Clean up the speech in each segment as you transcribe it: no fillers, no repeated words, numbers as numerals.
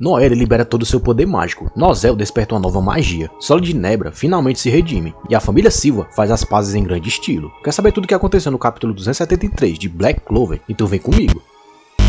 Noelle libera todo o seu poder mágico, Nozel desperta uma nova magia, Solid Nebra finalmente se redime, e a família Silva faz as pazes em grande estilo. Quer saber tudo o que aconteceu no capítulo 273 de Black Clover? Então vem comigo.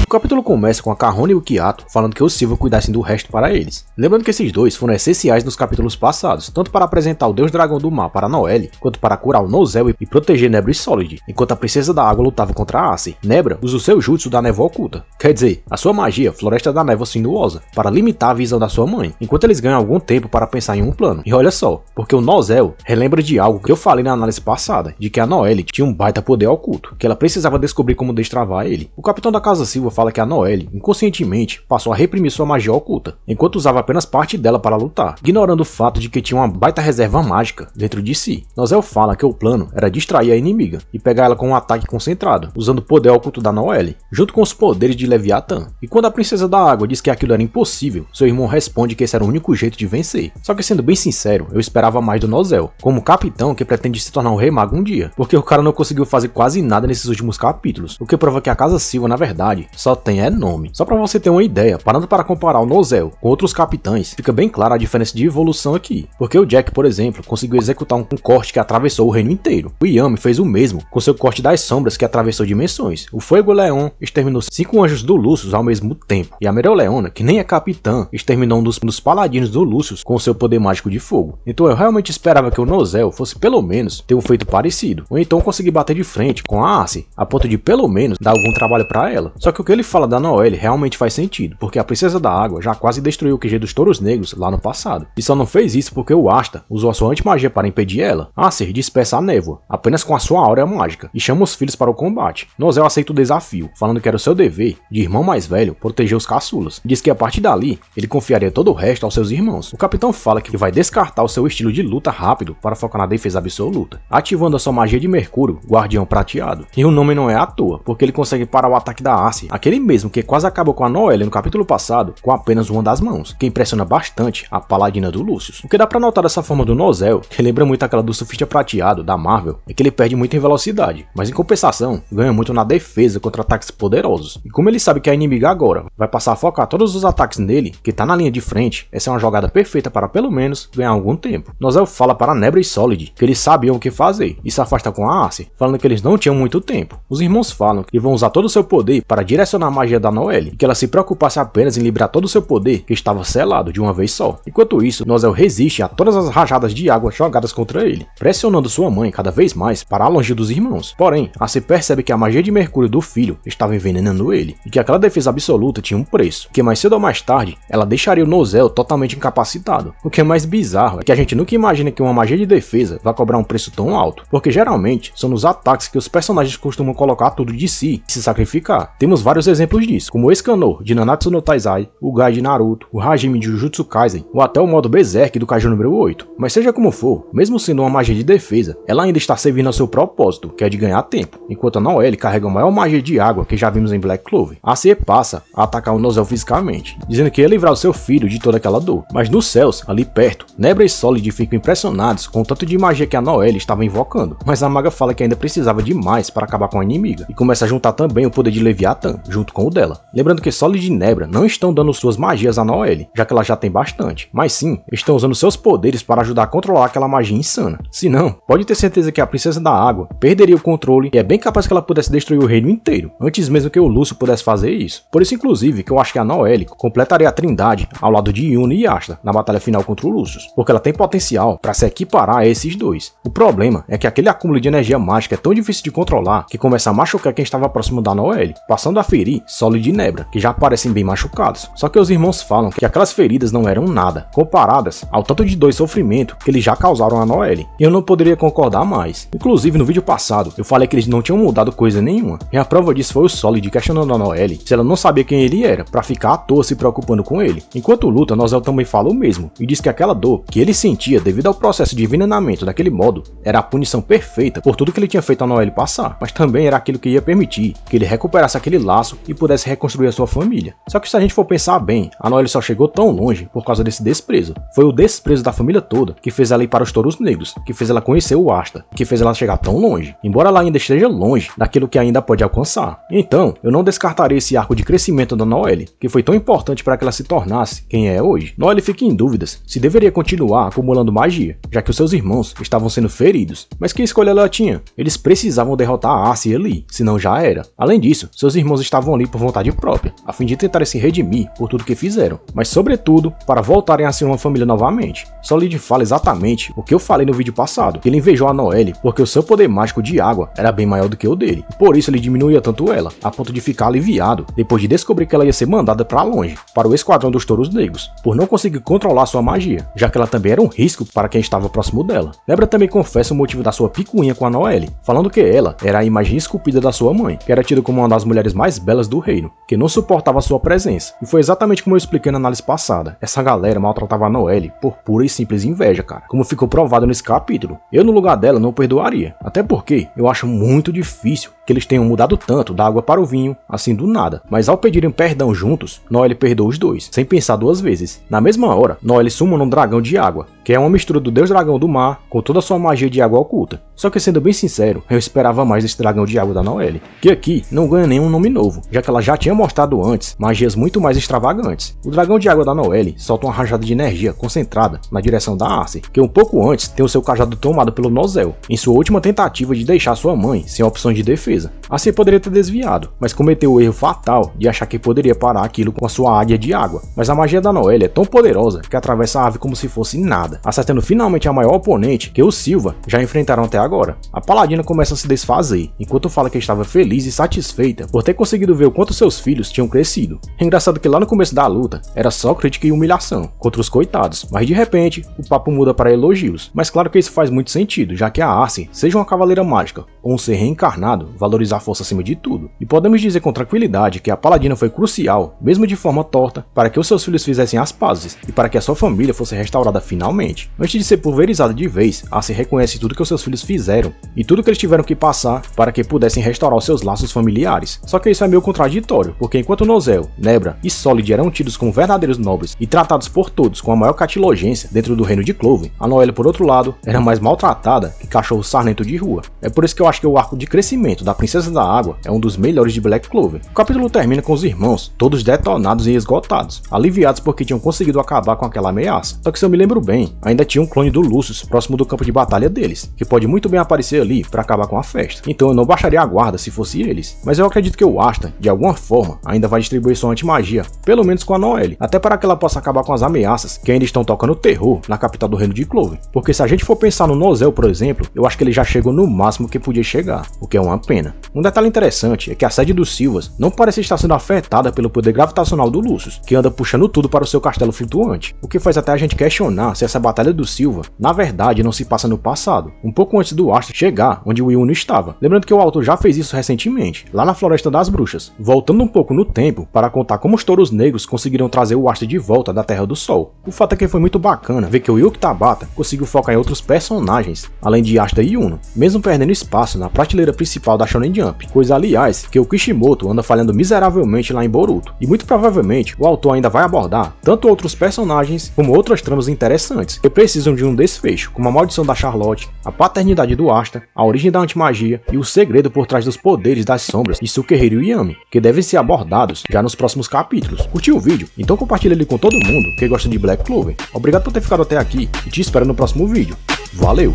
O capítulo começa com a Cahone e o Kiato falando que os Silva cuidassem do resto para eles. Lembrando que esses dois foram essenciais nos capítulos passados, tanto para apresentar o Deus Dragão do Mar para Noelle, quanto para curar o Nozel e proteger Nebra e Solid, enquanto a Princesa da Água lutava contra a Ace. Nebra usa o seu jutsu da névoa oculta, quer dizer, a sua magia Floresta da Névoa Sinuosa, para limitar a visão da sua mãe, enquanto eles ganham algum tempo para pensar em um plano. E olha só, porque o Nozel relembra de algo que eu falei na análise passada, de que a Noelle tinha um baita poder oculto, que ela precisava descobrir como destravar ele. O capitão da Casa Silva fala que a Noelle, inconscientemente, passou a reprimir sua magia oculta, enquanto usava apenas parte dela para lutar, ignorando o fato de que tinha uma baita reserva mágica dentro de si. Nozel fala que o plano era distrair a inimiga e pegar ela com um ataque concentrado, usando o poder oculto da Noelle, junto com os poderes de Leviatã. E quando a Princesa da Água diz que aquilo era impossível, seu irmão responde que esse era o único jeito de vencer. Só que, sendo bem sincero, eu esperava mais do Nozel, como capitão que pretende se tornar um rei mago um dia, porque o cara não conseguiu fazer quase nada nesses últimos capítulos, o que prova que a Casa Silva, na verdade, só tem nome. Só pra você ter uma ideia, parando para comparar o Nozel com outros capitães, fica bem clara a diferença de evolução aqui, porque o Jack, por exemplo, conseguiu executar um corte que atravessou o reino inteiro. O Yami fez o mesmo com seu corte das sombras que atravessou dimensões. O Fuego Leon exterminou 5 anjos do Lucius ao mesmo tempo, e a Mereoleona, que nem é capitã, exterminou um dos paladinos do Lucius com seu poder mágico de fogo. Então eu realmente esperava que o Nozel fosse pelo menos ter um feito parecido, ou então conseguir bater de frente com a Ace, a ponto de pelo menos dar algum trabalho pra ela. Só que o que ele fala da Noelle realmente faz sentido, porque a Princesa da Água já quase destruiu o QG dos Touros Negros lá no passado, e só não fez isso porque o Asta usou a sua antimagia para impedir ela. Acer dispersa a névoa, apenas com a sua áurea mágica, e chama os filhos para o combate. Nozel aceita o desafio, falando que era o seu dever, de irmão mais velho, proteger os caçulas. Diz que a partir dali, ele confiaria todo o resto aos seus irmãos. O capitão fala que vai descartar o seu estilo de luta rápido para focar na defesa absoluta, ativando a sua magia de Mercúrio, Guardião Prateado. E o nome não é à toa, porque ele consegue parar o ataque da Acer, aquele mesmo que quase acabou com a Noelle no capítulo passado, com apenas uma das mãos, que impressiona bastante a paladina do Lucius. O que dá pra notar dessa forma do Nozel, que lembra muito aquela do Surfista Prateado da Marvel, é que ele perde muito em velocidade, mas em compensação, ganha muito na defesa contra ataques poderosos. E como ele sabe que a inimiga agora vai passar a focar todos os ataques nele, que tá na linha de frente, essa é uma jogada perfeita para pelo menos ganhar algum tempo. Nozel fala para Nebra e Solid que eles sabiam o que fazer, e se afasta com a Ace, falando que eles não tinham muito tempo. Os irmãos falam que vão usar todo o seu poder para direcionar a magia da Noelle, e que ela se preocupasse apenas em liberar todo o seu poder, que estava selado de uma vez só. Enquanto isso, Nozel resiste a todas as rajadas de água jogadas contra ele, pressionando sua mãe cada vez mais para longe dos irmãos. Porém, Ace percebe que a magia de Mercúrio do filho estava envenenando ele, e que aquela defesa absoluta tinha um preço, que mais cedo ou mais tarde, ela deixaria o Nozel totalmente incapacitado. O que é mais bizarro é que a gente nunca imagina que uma magia de defesa vai cobrar um preço tão alto, porque geralmente são nos ataques que os personagens costumam colocar tudo de si e se sacrificar. Temos vários exemplos disso, como o Escanor de Nanatsu no Taizai, o Gai de Naruto, o Hajime de Jujutsu Kaisen, ou até o modo Berserk do Kaiju número 8. Mas seja como for, mesmo sendo uma magia de defesa, ela ainda está servindo ao seu propósito, que é de ganhar tempo, enquanto a Noelle carrega a maior magia de água que já vimos em Black Clover. A Ace passa a atacar o Nozel fisicamente, dizendo que ia livrar o seu filho de toda aquela dor. Mas nos céus, ali perto, Nebra e Solid ficam impressionados com o tanto de magia que a Noelle estava invocando, mas a maga fala que ainda precisava de mais para acabar com a inimiga, e começa a juntar também o poder de Leviatã, junto com o dela. Lembrando que Solid e Nebra não estão dando suas magias a Noelle, já que ela já tem bastante, mas sim, estão usando seus poderes para ajudar a controlar aquela magia insana. Se não, pode ter certeza que a Princesa da Água perderia o controle e é bem capaz que ela pudesse destruir o reino inteiro, antes mesmo que o Lúcio pudesse fazer isso. Por isso, inclusive, que eu acho que a Noelle completaria a trindade ao lado de Yuna e Asta na batalha final contra o Lucius, porque ela tem potencial para se equiparar a esses dois. O problema é que aquele acúmulo de energia mágica é tão difícil de controlar que começa a machucar quem estava próximo da Noelle, passando a ferir Solid e Nebra, que já parecem bem machucados. Só que os irmãos falam que aquelas feridas não eram nada, comparadas ao tanto de dor e sofrimento que eles já causaram a Noelle, e eu não poderia concordar mais. Inclusive, no vídeo passado, eu falei que eles não tinham mudado coisa nenhuma, e a prova disso foi o Solid questionando a Noelle se ela não sabia quem ele era, pra ficar à toa se preocupando com ele. Enquanto luta, Nozel também fala o mesmo, e diz que aquela dor que ele sentia devido ao processo de envenenamento daquele modo, era a punição perfeita por tudo que ele tinha feito a Noelle passar, mas também era aquilo que ia permitir que ele recuperasse aquele laço laço e pudesse reconstruir a sua família. Só que se a gente for pensar bem, a Noelle só chegou tão longe por causa desse desprezo. Foi o desprezo da família toda que fez ela ir para os Touros Negros, que fez ela conhecer o Asta, que fez ela chegar tão longe, embora ela ainda esteja longe daquilo que ainda pode alcançar. Então, eu não descartaria esse arco de crescimento da Noelle, que foi tão importante para que ela se tornasse quem é hoje. Noelle fica em dúvidas se deveria continuar acumulando magia, já que os seus irmãos estavam sendo feridos. Mas que escolha ela tinha? Eles precisavam derrotar a Arce ali, senão já era. Além disso, seus irmãos estavam ali por vontade própria, a fim de tentarem se redimir por tudo que fizeram, mas sobretudo para voltarem a ser uma família novamente. Solid fala exatamente o que eu falei no vídeo passado, que ele invejou a Noelle porque o seu poder mágico de água era bem maior do que o dele, e por isso ele diminuía tanto ela, a ponto de ficar aliviado depois de descobrir que ela ia ser mandada para longe, para o esquadrão dos Touros Negros, por não conseguir controlar sua magia, já que ela também era um risco para quem estava próximo dela. Nebra também confessa o motivo da sua picuinha com a Noelle, falando que ela era a imagem esculpida da sua mãe, que era tida como uma das mulheres mais belas do reino, que não suportava sua presença. E foi exatamente como eu expliquei na análise passada, essa galera maltratava a Noelle por pura e simples inveja, cara, como ficou provado nesse capítulo. Eu no lugar dela não perdoaria, até porque eu acho muito difícil que eles tenham mudado tanto da água para o vinho, assim do nada. Mas ao pedirem perdão juntos, Noelle perdoa os dois, sem pensar duas vezes. Na mesma hora, Noelle sumona um dragão de água, que é uma mistura do deus dragão do mar com toda a sua magia de água oculta. Só que sendo bem sincero, eu esperava mais desse dragão de água da Noelle, que aqui não ganha nenhum nome novo, já que ela já tinha mostrado antes magias muito mais extravagantes. O dragão de água da Noelle solta uma rajada de energia concentrada na direção da Arce, que um pouco antes tem o seu cajado tomado pelo Nozel, em sua última tentativa de deixar sua mãe sem opções de defesa. Arce poderia ter desviado, mas cometeu o erro fatal de achar que poderia parar aquilo com a sua águia de água. Mas a magia da Noelle é tão poderosa que atravessa a ave como se fosse nada, acertando finalmente a maior oponente que os Silva já enfrentaram até agora. A paladina começa a se desfazer, enquanto fala que estava feliz e satisfeita por ter conseguido ver o quanto seus filhos tinham crescido. É engraçado que lá no começo da luta era só crítica e humilhação contra os coitados, mas de repente o papo muda para elogios. Mas claro que isso faz muito sentido, já que a Arce, seja uma cavaleira mágica ou um ser reencarnado, valoriza a força acima de tudo. E podemos dizer com tranquilidade que a paladina foi crucial, mesmo de forma torta, para que os seus filhos fizessem as pazes e para que a sua família fosse restaurada finalmente. Antes de ser pulverizada de vez, Arce reconhece tudo que os seus filhos fizeram e tudo que eles tiveram que passar para que pudessem restaurar os seus laços familiares. Só que isso é meio contraditório, porque enquanto Nozel, Nebra e Solid eram tidos como verdadeiros nobres e tratados por todos com a maior catilogência dentro do reino de Cloven, a Noelle, por outro lado, era mais maltratada que cachorro sarnento de rua. É por isso que eu acho que o arco de crescimento da Princesa da Água é um dos melhores de Black Clover. O capítulo termina com os irmãos todos detonados e esgotados, aliviados porque tinham conseguido acabar com aquela ameaça. Só que se eu me lembro bem, ainda tinha um clone do Lucius próximo do campo de batalha deles, que pode muito bem aparecer ali para acabar com a festa. Então eu não baixaria a guarda se fosse eles. Mas eu acredito que o Asta, de alguma forma, ainda vai distribuir sua anti-magia, pelo menos com a Noelle, até para que ela possa acabar com as ameaças que ainda estão tocando terror na capital do reino de Cloven. Porque se a gente for pensar no Nozel, por exemplo, eu acho que ele já chegou no máximo que podia chegar, o que é uma pena. Um detalhe interessante é que a sede dos Silvas não parece estar sendo afetada pelo poder gravitacional do Lucius, que anda puxando tudo para o seu castelo flutuante, o que faz até a gente questionar se essa batalha do Silva, na verdade, não se passa no passado, um pouco antes do Asta chegar onde o Yuno estava. Lembrando que o autor já fez isso recentemente, lá na Floresta das Bruxas, voltando um pouco no tempo para contar como os Touros Negros conseguiram trazer o Asta de volta da Terra do Sol. O fato é que foi muito bacana ver que o Yuki Tabata conseguiu focar em outros personagens, além de Asta e Yuno, mesmo perdendo espaço na prateleira principal da Shonen Jump, coisa aliás que o Kishimoto anda falhando miseravelmente lá em Boruto, e muito provavelmente o autor ainda vai abordar tanto outros personagens como outras tramas interessantes que precisam de um desfecho, como a maldição da Charlotte, a paternidade do Asta, a origem da antimagia e o segredo por trás dos poderes das sombras de Sukehiro Yami, que devem ser abordados já nos próximos capítulos. Curtiu o vídeo? Então compartilha ele com todo mundo que gosta de Black Clover. Obrigado por ter ficado até aqui e te espero no próximo vídeo. Valeu!